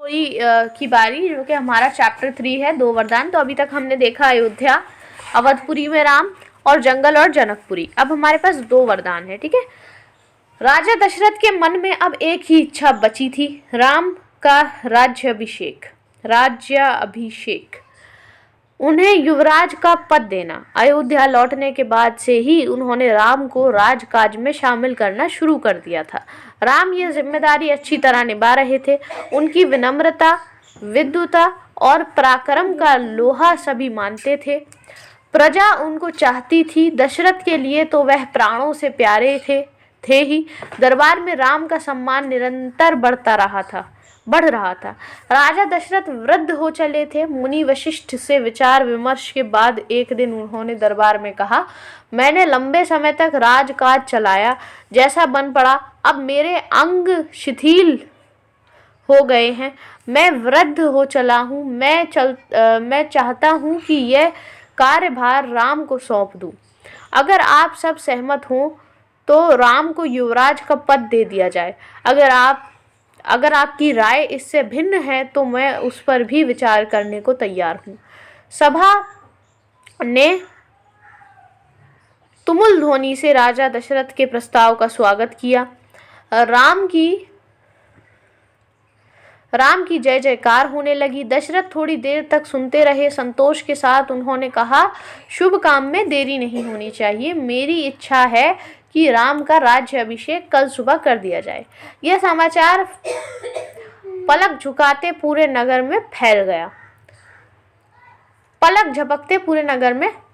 की बारी, जो कि हमारा चैप्टर 3 है, 2 वरदान। तो अभी तक हमने देखा अयोध्या, अवधपुरी में राम, और जंगल और जनकपुरी। अब हमारे पास 2 वरदान है, ठीक है। राजा दशरथ के मन में अब एक ही इच्छा बची थी, राम का राज्याभिषेक, उन्हें युवराज का पद देना। अयोध्या लौटने के बाद से ही उन्होंने राम को राजकाज में शामिल करना शुरू कर दिया था। राम ये जिम्मेदारी अच्छी तरह निभा रहे थे। उनकी विनम्रता, विद्वता और पराक्रम का लोहा सभी मानते थे। प्रजा उनको चाहती थी। दशरथ के लिए तो वह प्राणों से प्यारे थे ही। दरबार में राम का सम्मान निरंतर बढ़ रहा था। राजा दशरथ वृद्ध हो चले थे। मुनि वशिष्ठ से विचार विमर्श के बाद एक दिन उन्होंने दरबार में कहा, मैंने लंबे समय तक राजकाज चलाया, जैसा बन पड़ा। अब मेरे अंग शिथिल हो गए हैं, मैं वृद्ध हो चला हूँ। मैं चाहता हूँ कि यह कार्यभार राम को सौंप दूं। अगर आप सब सहमत हों तो राम को युवराज का पद दे दिया जाए। अगर आपकी राय इससे भिन्न है तो मैं उस पर भी विचार करने को तैयार हूँ। सभा ने तुमुल ध्वनि से राजा दशरथ के प्रस्ताव का स्वागत किया। राम की जय जयकार होने लगी। दशरथ थोड़ी देर तक सुनते रहे। संतोष के साथ उन्होंने कहा, शुभ काम में देरी नहीं होनी चाहिए। मेरी इच्छा है कि राम का राज्य अभिषेक कल सुबह कर दिया जाए। यह समाचार पलक झपकते पूरे नगर में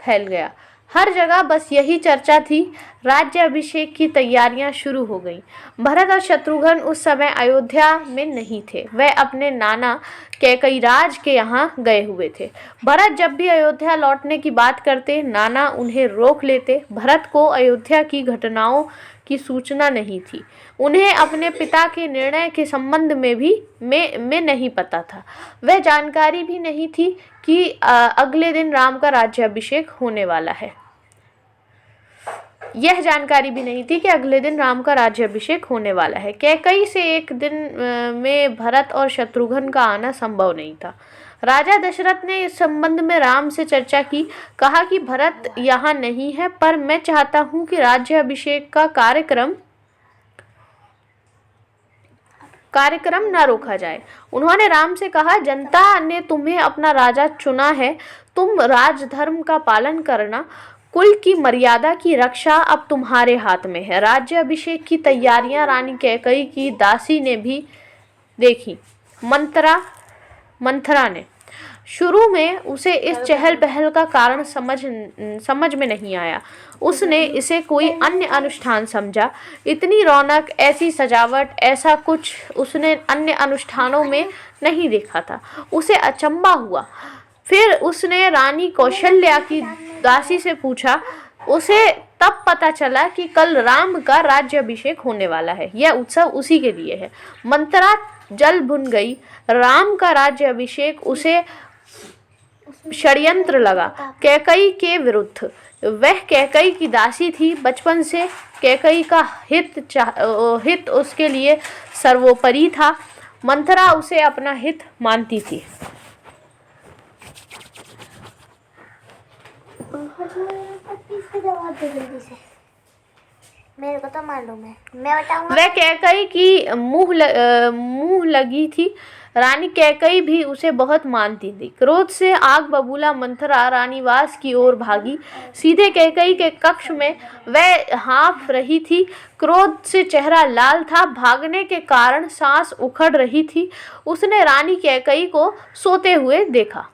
फैल गया। हर जगह बस यही चर्चा थी। राज्य अभिषेक की तैयारियां शुरू हो गईं। भरत और शत्रुघ्न उस समय अयोध्या में नहीं थे। वे अपने नाना कैकईराज के यहाँ गए हुए थे। भरत जब भी अयोध्या लौटने की बात करते, नाना उन्हें रोक लेते। भरत को अयोध्या की घटनाओं की सूचना नहीं थी। उन्हें अपने पिता के निर्णय के संबंध में नहीं पता था। वह जानकारी भी नहीं थी कि अगले दिन राम का राज्याभिषेक होने वाला है। कैकई से एक दिन में भरत और शत्रुघ्न का आना संभव नहीं था। राजा दशरथ ने इस संबंध में राम से चर्चा की। कहा कि भरत यहाँ नहीं है, पर मैं चाहता हूँ कि राज्याभिषेक का कार्यक्रम न रोका जाए। उन्होंने राम से कहा, जनता ने तुम्हें अपना राजा चुना है, तुम राजधर्म का पालन करना। कुल की मर्यादा की रक्षा अब तुम्हारे हाथ में है। राज्याभिषेक की तैयारियां रानी कैकई की दासी ने भी देखी। मंथरा ने शुरू में उसे इस चहल पहल का कारण समझ में नहीं आया। उसने इसे कोई अन्य अनुष्ठान समझा। इतनी रौनक, ऐसी सजावट, ऐसा कुछ उसने अन्य अनुष्ठानों में नहीं देखा था। उसे अचंभा हुआ। फिर उसने रानी कौशल्या की दासी से पूछा। उसे तब पता चला कि कल राम का राज्याभिषेक होने वाला है। यह उत्सव उसी के लिए है। मंत्रा जल भुन गई। राम का राज्याभिषेक उसे षड्यंत्र लगा, कैकई के विरुद्ध। वह कैकई की दासी थी। बचपन से कैकई का हित उसके लिए सर्वोपरि था। मंथरा उसे अपना हित मानती थी। मेरे को तो मालूम है, मैं बताऊंगा। वह कैकई की मुंह लगी थी। रानी कैकई भी उसे बहुत मानती थी। क्रोध से आग बबूला मंथरा रानीवास की ओर भागी। सीधे कैकई के कक्ष में वह हाँफ रही थी। क्रोध से चेहरा लाल था। भागने के कारण सांस उखड़ रही थी। उसने रानी कैकई को सोते हुए देखा।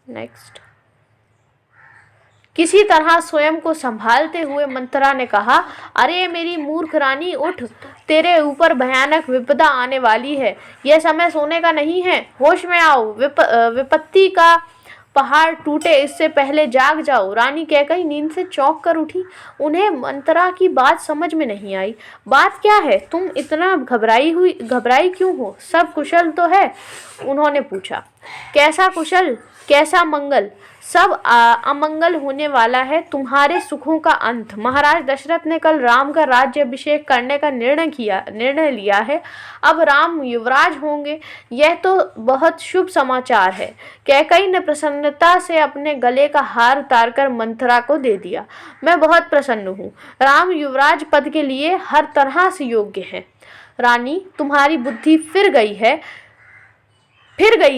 नेक्स्ट। किसी तरह स्वयं को संभालते हुए मंथरा ने कहा, अरे मेरी मूर्ख रानी, उठ, तेरे ऊपर भयानक विपदा आने वाली है। यह समय सोने का नहीं है। होश में आओ, विपत्ति का पहाड़ टूटे इससे पहले जाग जाओ। रानी कैकई नींद से चौंक कर उठी। उन्हें मंथरा की बात समझ में नहीं आई। बात क्या है? तुम इतना घबराई क्यों हो? सब कुशल तो है? उन्होंने पूछा। कैसा कुशल, कैसा मंगल? सब अमंगल होने वाला है, तुम्हारे सुखों का अंत। महाराज दशरथ ने कल राम का राज्याभिषेक करने का निर्णय लिया है। अब राम युवराज होंगे, यह तो बहुत शुभ समाचार है। कैकई ने प्रसन्नता से अपने गले का हार उतारकर मंथरा को दे दिया। मैं बहुत प्रसन्न हूँ। राम युवराज पद के लिए हर तरह से योग्य है। रानी, तुम्हारी बुद्धि फिर गई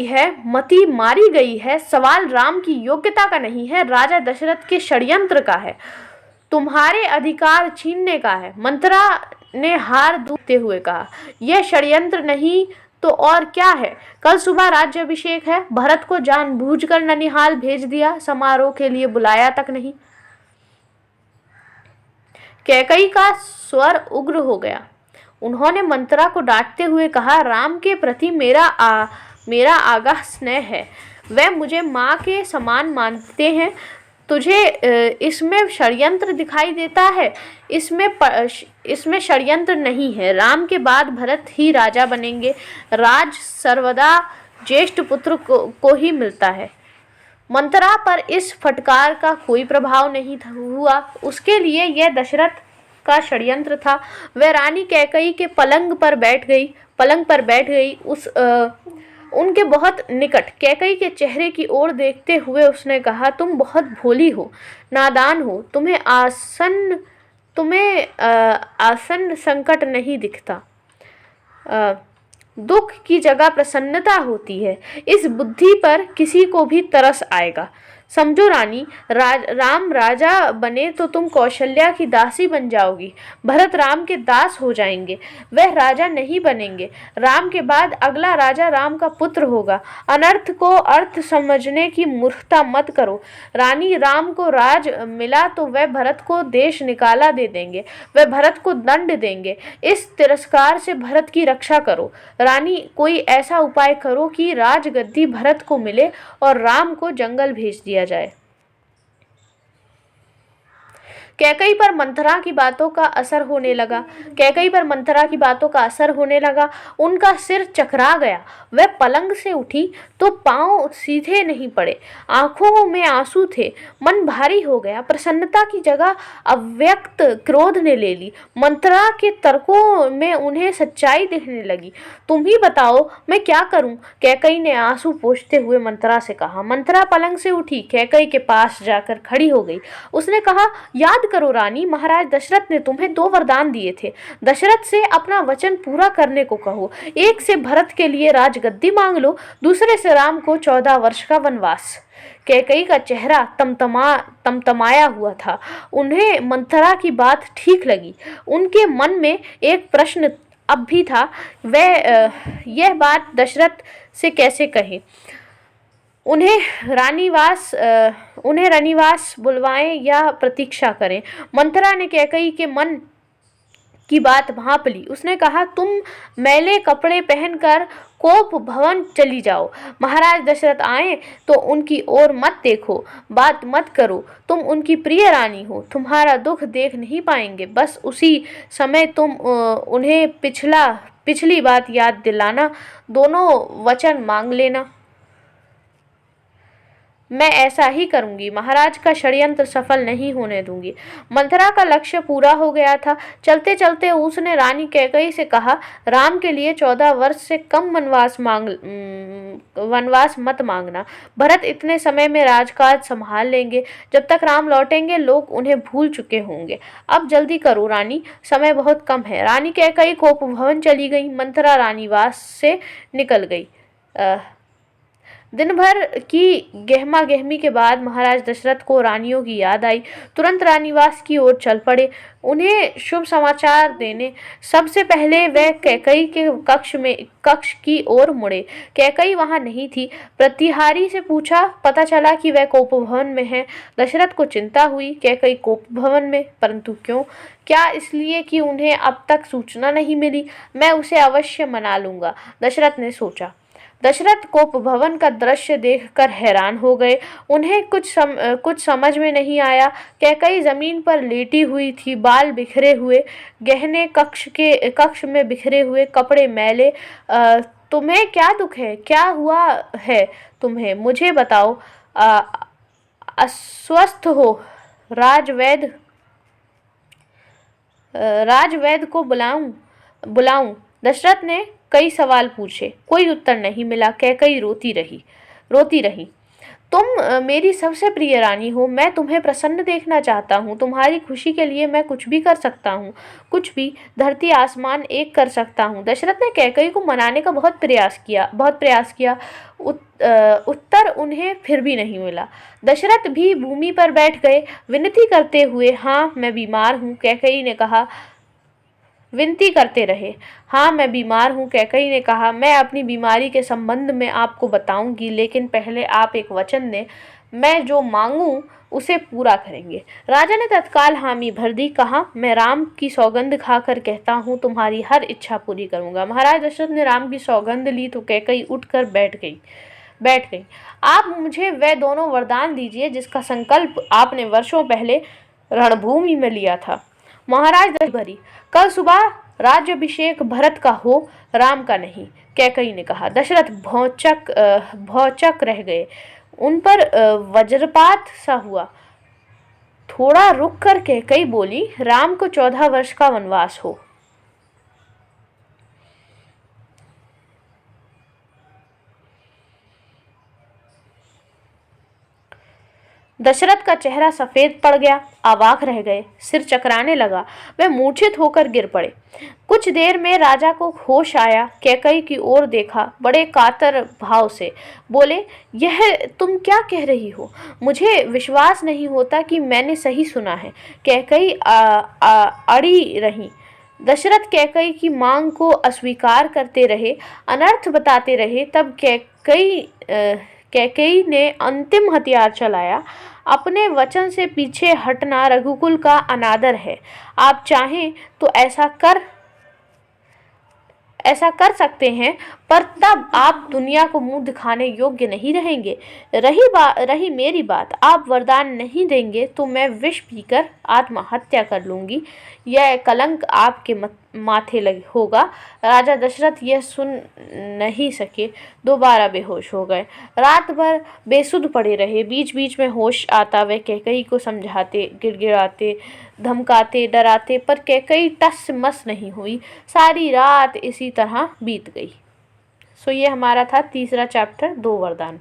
है, मति मारी गई है। सवाल राम की योग्यता का नहीं है, राजा दशरथ के षड्यंत्र का है, तुम्हारे अधिकार छीनने का है। मंथरा ने हार दूधते हुए कहा, यह षड्यंत्र नहीं तो और क्या है? कल सुबह राज्याभिषेक है। भरत को जानबूझकर ननिहाल भेज दिया, समारोह के लिए बुलाया तक नहीं। कैकई का स्वर उग्र हो गया। उन्होंने मंथरा को डांटते हुए कहा, राम के प्रति मेरा आगाह स्नेह है। वे मुझे माँ के समान मानते हैं। तुझे इसमें षड्यंत्र दिखाई देता है? इसमें षड्यंत्र नहीं है। राम के बाद भरत ही राजा बनेंगे। राज सर्वदा ज्येष्ठ पुत्र को ही मिलता है। मंथरा पर इस फटकार का कोई प्रभाव नहीं हुआ। उसके लिए यह दशरथ का षड्यंत्र था। वह रानी कैकई के पलंग पर बैठ गई। उनके बहुत निकट कैकई के चेहरे की ओर देखते हुए उसने कहा, तुम बहुत भोली हो, नादान हो। तुम्हें आसन संकट नहीं दिखता। दुख की जगह प्रसन्नता होती है। इस बुद्धि पर किसी को भी तरस आएगा। समझो रानी, राम राजा बने तो तुम कौशल्या की दासी बन जाओगी। भरत राम के दास हो जाएंगे। वह राजा नहीं बनेंगे। राम के बाद अगला राजा राम का पुत्र होगा। अनर्थ को अर्थ समझने की मूर्खता मत करो। रानी, राम को राज मिला तो वह भरत को देश निकाला दे देंगे। वह भरत को दंड देंगे। इस तिरस्कार से भरत की रक्षा करो। रानी, कोई ऐसा उपाय करो कि राजगद्दी भरत को मिले और राम को जंगल भेज दिया जाए। कैकई पर मंथरा की बातों का असर होने लगा। उनका सिर चकरा गया। वह पलंग से उठी तो पांव सीधे नहीं पड़े। आंखों में आंसू थे। मन भारी हो गया। प्रसन्नता की जगह अव्यक्त क्रोध ने ले ली। मंथरा के तर्कों में उन्हें सच्चाई दिखने लगी। तुम ही बताओ, मैं क्या करूं? कैकई ने आंसू पोंछते हुए मंथरा से कहा। मंथरा पलंग से उठी, कैकई के पास जाकर खड़ी हो गई। उसने कहा, याद करो रानी, महाराज दशरथ ने तुम्हें 2 वरदान दिए थे। दशरथ से अपना वचन पूरा करने को कहो। एक से भरत के लिए राजगद्दी मांग लो, दूसरे से राम को 14 वर्ष का वनवास। कैकई का चेहरा तमतमाया हुआ था। उन्हें मंथरा की बात ठीक लगी। उनके मन में एक प्रश्न अब भी था, वह यह बात दशरथ से कैसे कहे। उन्हें रानीवास बुलवाएं या प्रतीक्षा करें। मंथरा ने कैकई के मन की बात भांप ली। उसने कहा, तुम मैले कपड़े पहनकर कोप भवन चली जाओ। महाराज दशरथ आए तो उनकी ओर मत देखो, बात मत करो। तुम उनकी प्रिय रानी हो, तुम्हारा दुख देख नहीं पाएंगे। बस उसी समय तुम उन्हें पिछली बात याद दिलाना, दोनों वचन मांग लेना। मैं ऐसा ही करूंगी। महाराज का षड्यंत्र सफल नहीं होने दूंगी। मंथरा का लक्ष्य पूरा हो गया था। चलते चलते उसने रानी कैकई से कहा, राम के लिए 14 वर्ष से कम वनवास मत मांगना। भरत इतने समय में राजकाज संभाल लेंगे। जब तक राम लौटेंगे लोग उन्हें भूल चुके होंगे। अब जल्दी करो रानी, समय बहुत कम है। रानी कैकई कोप भवन चली गई। मंथरा रानीवास से निकल गई। दिन भर की गहमा गहमी के बाद महाराज दशरथ को रानियों की याद आई। तुरंत रानीवास की ओर चल पड़े, उन्हें शुभ समाचार देने। सबसे पहले वह कैकई के कक्ष की ओर मुड़े। कैकई वहां नहीं थी। प्रतिहारी से पूछा, पता चला कि वह कोप भवन में है। दशरथ को चिंता हुई। कैकई कोप भवन में, परंतु क्यों? क्या इसलिए कि उन्हें अब तक सूचना नहीं मिली? मैं उसे अवश्य मना लूंगा, दशरथ ने सोचा। दशरथ कोप भवन का दृश्य देखकर हैरान हो गए। उन्हें कुछ समझ में नहीं आया। कैकई जमीन पर लेटी हुई थी, बाल बिखरे हुए, गहने कक्ष में बिखरे हुए, कपड़े मैले। तुम्हें क्या दुख है? क्या हुआ है तुम्हें? मुझे बताओ। अस्वस्थ हो राजवैद्य को बुलाऊं? दशरथ ने कई सवाल पूछे, कोई उत्तर नहीं मिला। कैकई रोती रही। तुम मेरी सबसे प्रिय रानी हो, मैं तुम्हें प्रसन्न देखना चाहता हूँ। तुम्हारी खुशी के लिए मैं कुछ भी कर सकता हूँ, कुछ भी, धरती आसमान एक कर सकता हूँ। दशरथ ने कैकई को मनाने का बहुत प्रयास किया। उत्तर उन्हें फिर भी नहीं मिला। दशरथ भी भूमि पर बैठ गए, विनती करते हुए। हाँ मैं बीमार हूँ, कैकई ने कहा। विनती करते रहे। हाँ मैं बीमार हूँ, कैकई ने कहा। मैं अपनी बीमारी के संबंध में आपको बताऊंगी, लेकिन पहले आप एक वचन दें। मैं जो मांगूं उसे पूरा करेंगे। राजा ने तत्काल हामी भर दी। कहा, मैं राम की सौगंध खाकर कहता हूँ तुम्हारी हर इच्छा पूरी करूंगा। महाराज दशरथ ने राम की सौगंध ली तो कैकई उठकर बैठ गई। आप मुझे वह दोनों वरदान दीजिए जिसका संकल्प आपने वर्षों पहले रणभूमि में लिया था। महाराज दशरथ भरी, कल सुबह राज्याभिषेक भरत का हो, राम का नहीं, कैकई ने कहा। दशरथ भौचक रह गए। उन पर वज्रपात सा हुआ। थोड़ा रुक कर कैकई बोली, राम को 14 वर्ष का वनवास हो। दशरथ का चेहरा सफेद पड़ गया, अवाक रह गए, सिर चकराने लगा, वे मूर्छित होकर गिर पड़े। कुछ देर में राजा को होश आया, कैकई की ओर देखा, बड़े कातर भाव से बोले, यह तुम क्या कह रही हो? मुझे विश्वास नहीं होता कि मैंने सही सुना है। कैकई अड़ी रही। दशरथ कैकई की मांग को अस्वीकार करते रहे, अनर्थ बताते रहे। तब कैकई ने अंतिम हथियार चलाया। अपने वचन से पीछे हटना रघुकुल का अनादर है। आप चाहें तो ऐसा कर सकते हैं, पर तब आप दुनिया को मुंह दिखाने योग्य नहीं रहेंगे। रही मेरी बात, आप वरदान नहीं देंगे तो मैं विष पीकर आत्महत्या कर लूंगी। यह कलंक आपके माथे होगा। राजा दशरथ यह सुन नहीं सके, दोबारा बेहोश हो गए। रात भर बेसुध पड़े रहे। बीच बीच में होश आता, वे कैकई को समझाते, गिड़गिड़ाते, धमकाते, डराते, पर कैकई टस मस नहीं हुई। सारी रात इसी तरह बीत गई। सो ये हमारा था तीसरा चैप्टर, 2 वरदान।